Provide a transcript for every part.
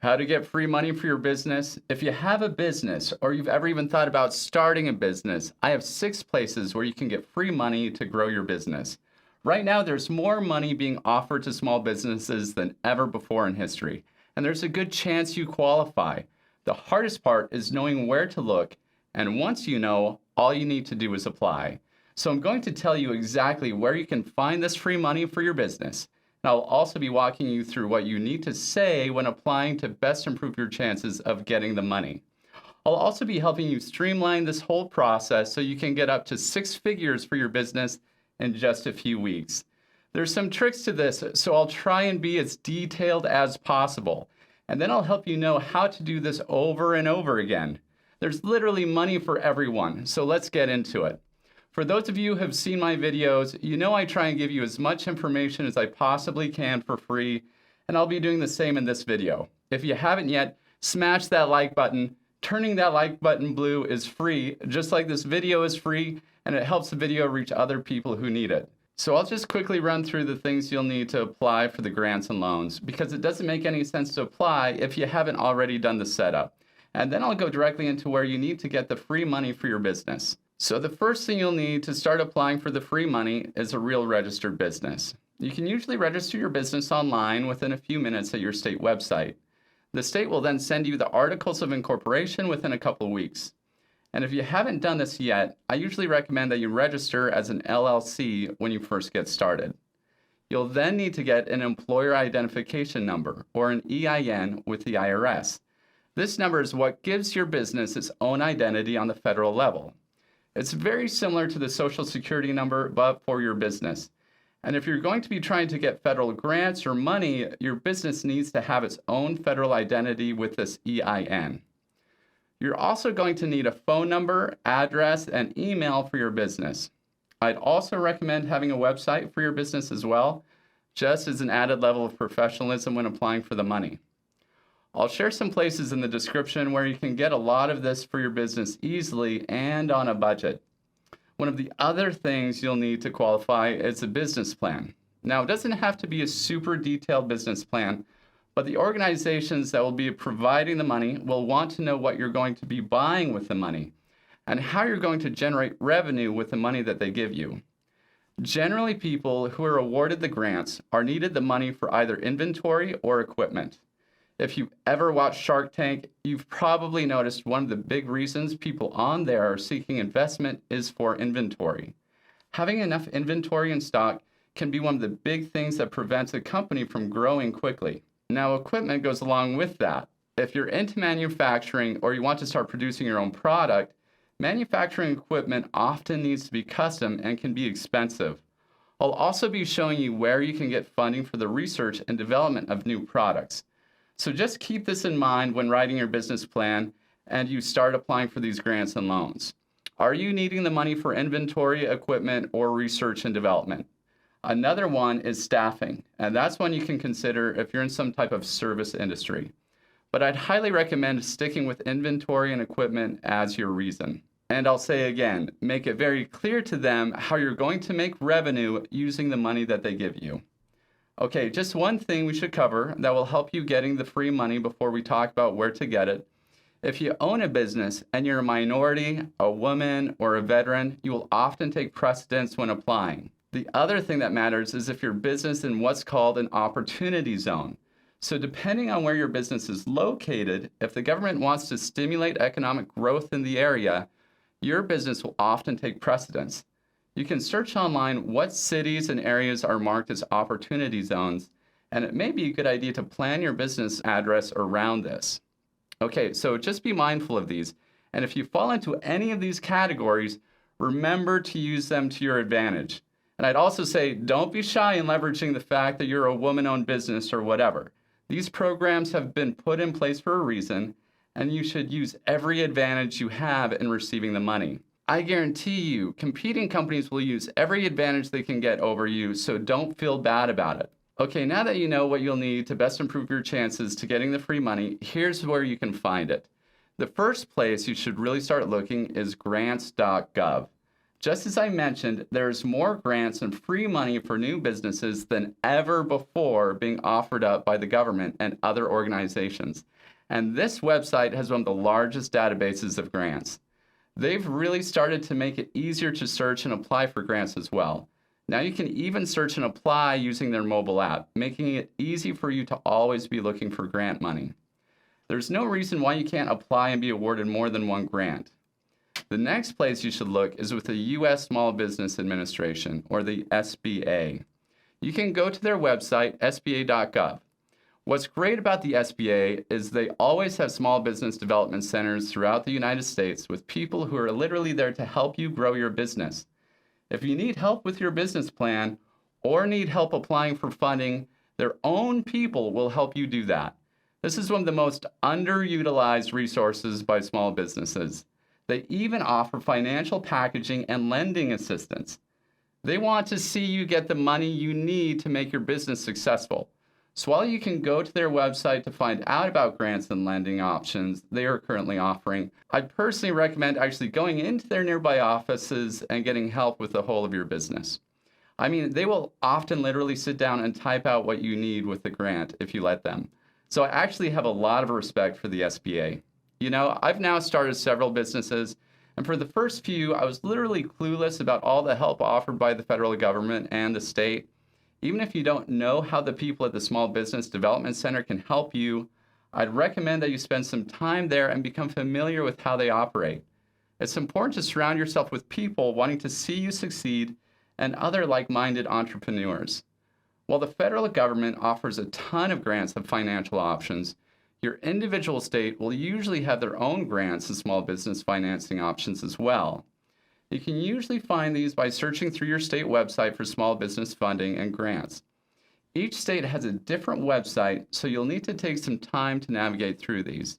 How to get free money for your business. If you have a business or you've ever even thought about starting a business, I have 6 places where you can get free money to grow your business. Right now, there's more money being offered to small businesses than ever before in history, and there's a good chance you qualify. The hardest part is knowing where to look, and once you know, all you need to do is apply. So I'm going to tell you exactly where you can find this free money for your business. And I'll also be walking you through what you need to say when applying to best improve your chances of getting the money. I'll also be helping you streamline this whole process so you can get up to 6 figures for your business in just a few weeks. There's some tricks to this, so I'll try and be as detailed as possible. And then I'll help you know how to do this over and over again. There's literally money for everyone, so let's get into it. For those of you who have seen my videos, you know I try and give you as much information as I possibly can for free, and I'll be doing the same in this video. If you haven't yet, smash that like button. Turning that like button blue is free, just like this video is free, and it helps the video reach other people who need it. So I'll just quickly run through the things you'll need to apply for the grants and loans, because it doesn't make any sense to apply if you haven't already done the setup. And then I'll go directly into where you need to get the free money for your business. So the first thing you'll need to start applying for the free money is a real registered business. You can usually register your business online within a few minutes at your state website. The state will then send you the articles of incorporation within a couple of weeks. And if you haven't done this yet, I usually recommend that you register as an LLC when you first get started. You'll then need to get an employer identification number, or an EIN, with the IRS. This number is what gives your business its own identity on the federal level. It's very similar to the Social Security number, but for your business. And if you're going to be trying to get federal grants or money, your business needs to have its own federal identity with this EIN. You're also going to need a phone number, address, and email for your business. I'd also recommend having a website for your business as well, just as an added level of professionalism when applying for the money. I'll share some places in the description where you can get a lot of this for your business easily and on a budget. One of the other things you'll need to qualify is a business plan. Now, it doesn't have to be a super detailed business plan, but the organizations that will be providing the money will want to know what you're going to be buying with the money and how you're going to generate revenue with the money that they give you. Generally, people who are awarded the grants are needed the money for either inventory or equipment. If you ever watched Shark Tank, you've probably noticed one of the big reasons people on there are seeking investment is for inventory. Having enough inventory in stock can be one of the big things that prevents a company from growing quickly. Now, equipment goes along with that. If you're into manufacturing or you want to start producing your own product, manufacturing equipment often needs to be custom and can be expensive. I'll also be showing you where you can get funding for the research and development of new products. So just keep this in mind when writing your business plan and you start applying for these grants and loans. Are you needing the money for inventory, equipment, or research and development? Another one is staffing, and that's one you can consider if you're in some type of service industry. But I'd highly recommend sticking with inventory and equipment as your reason. And I'll say again, make it very clear to them how you're going to make revenue using the money that they give you. Okay, just one thing we should cover that will help you getting the free money before we talk about where to get it. If you own a business and you're a minority, a woman, or a veteran, you will often take precedence when applying. The other thing that matters is if your business is in what's called an opportunity zone. So depending on where your business is located, if the government wants to stimulate economic growth in the area, your business will often take precedence. You can search online what cities and areas are marked as opportunity zones, and it may be a good idea to plan your business address around this. Okay, so just be mindful of these, and if you fall into any of these categories, remember to use them to your advantage. And I'd also say don't be shy in leveraging the fact that you're a woman-owned business or whatever. These programs have been put in place for a reason, and you should use every advantage you have in receiving the money. I guarantee you, competing companies will use every advantage they can get over you, so don't feel bad about it. Okay, now that you know what you'll need to best improve your chances to getting the free money, here's where you can find it. The first place you should really start looking is grants.gov. Just as I mentioned, there's more grants and free money for new businesses than ever before being offered up by the government and other organizations. And this website has one of the largest databases of grants. They've really started to make it easier to search and apply for grants as well. Now you can even search and apply using their mobile app, making it easy for you to always be looking for grant money. There's no reason why you can't apply and be awarded more than one grant. The next place you should look is with the U.S. Small Business Administration, or the SBA. You can go to their website, sba.gov. What's great about the SBA is they always have small business development centers throughout the United States with people who are literally there to help you grow your business. If you need help with your business plan or need help applying for funding, their own people will help you do that. This is one of the most underutilized resources by small businesses. They even offer financial packaging and lending assistance. They want to see you get the money you need to make your business successful. So while you can go to their website to find out about grants and lending options they are currently offering, I personally recommend actually going into their nearby offices and getting help with the whole of your business. I mean, they will often literally sit down and type out what you need with the grant if you let them. So I actually have a lot of respect for the SBA. You know, I've now started several businesses, and for the first few, I was literally clueless about all the help offered by the federal government and the state. Even if you don't know how the people at the Small Business Development Center can help you, I'd recommend that you spend some time there and become familiar with how they operate. It's important to surround yourself with people wanting to see you succeed and other like-minded entrepreneurs. While the federal government offers a ton of grants and financial options, your individual state will usually have their own grants and small business financing options as well. You can usually find these by searching through your state website for small business funding and grants. Each state has a different website, so you'll need to take some time to navigate through these.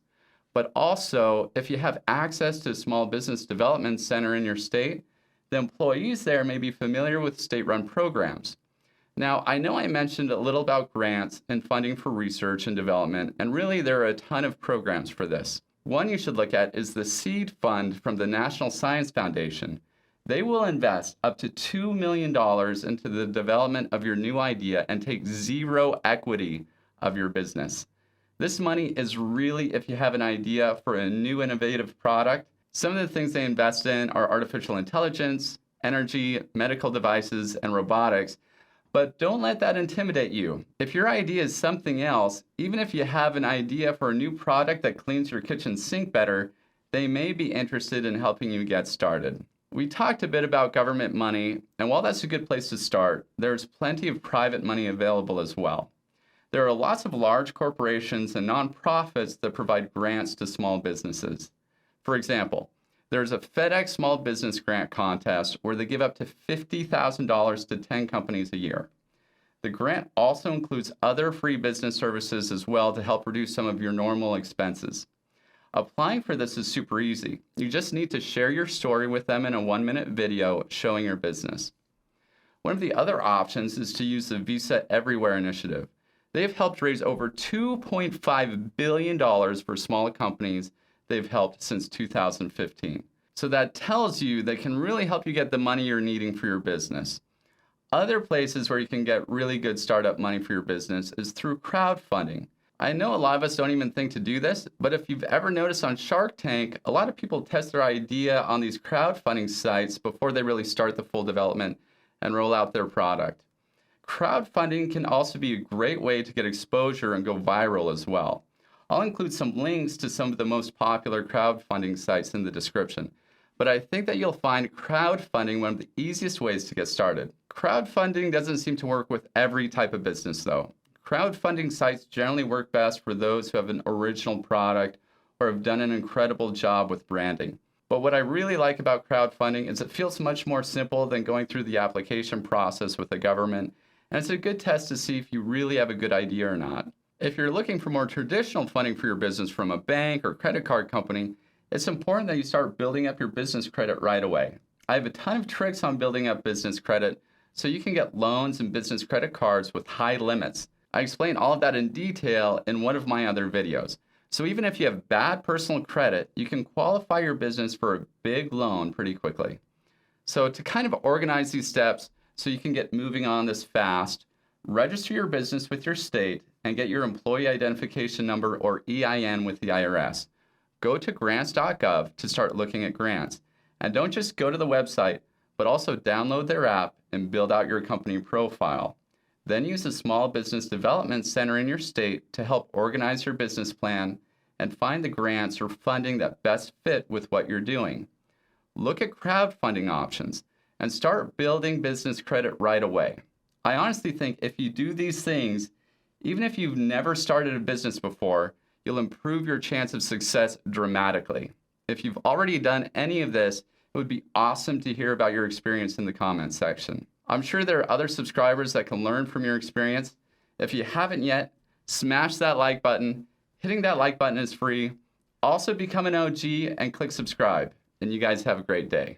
But also, if you have access to a small business development center in your state, the employees there may be familiar with state-run programs. Now, I know I mentioned a little about grants and funding for research and development, and really there are a ton of programs for this. One you should look at is the Seed Fund from the National Science Foundation. They will invest up to $2 million into the development of your new idea and take zero equity of your business. This money is really if you have an idea for a new innovative product. Some of the things they invest in are artificial intelligence, energy, medical devices, and robotics. But don't let that intimidate you. If your idea is something else, even if you have an idea for a new product that cleans your kitchen sink better, they may be interested in helping you get started. We talked a bit about government money, and while that's a good place to start, there's plenty of private money available as well. There are lots of large corporations and nonprofits that provide grants to small businesses. For example, there's a FedEx Small Business Grant Contest where they give up to $50,000 to 10 companies a year. The grant also includes other free business services as well to help reduce some of your normal expenses. Applying for this is super easy. You just need to share your story with them in a 1-minute video showing your business. One of the other options is to use the Visa Everywhere initiative. They've helped raise over $2.5 billion for small companies they've helped since 2015. So that tells you they can really help you get the money you're needing for your business. Other places where you can get really good startup money for your business is through crowdfunding. I know a lot of us don't even think to do this, but if you've ever noticed on Shark Tank, a lot of people test their idea on these crowdfunding sites before they really start the full development and roll out their product. Crowdfunding can also be a great way to get exposure and go viral as well. I'll include some links to some of the most popular crowdfunding sites in the description, but I think that you'll find crowdfunding one of the easiest ways to get started. Crowdfunding doesn't seem to work with every type of business though. Crowdfunding sites generally work best for those who have an original product or have done an incredible job with branding. But what I really like about crowdfunding is it feels much more simple than going through the application process with the government, and it's a good test to see if you really have a good idea or not. If you're looking for more traditional funding for your business from a bank or credit card company, it's important that you start building up your business credit right away. I have a ton of tricks on building up business credit so you can get loans and business credit cards with high limits. I explain all of that in detail in one of my other videos. So even if you have bad personal credit, you can qualify your business for a big loan pretty quickly. So to kind of organize these steps so you can get moving on this fast, register your business with your state and get your employee identification number or EIN with the IRS. Go to grants.gov to start looking at grants. And don't just go to the website, but also download their app and build out your company profile. Then use the Small Business Development Center in your state to help organize your business plan and find the grants or funding that best fit with what you're doing. Look at crowdfunding options and start building business credit right away. I honestly think if you do these things, even if you've never started a business before, you'll improve your chance of success dramatically. If you've already done any of this, it would be awesome to hear about your experience in the comments section. I'm sure there are other subscribers that can learn from your experience. If you haven't yet, smash that like button. Hitting that like button is free. Also become an OG and click subscribe. And you guys have a great day.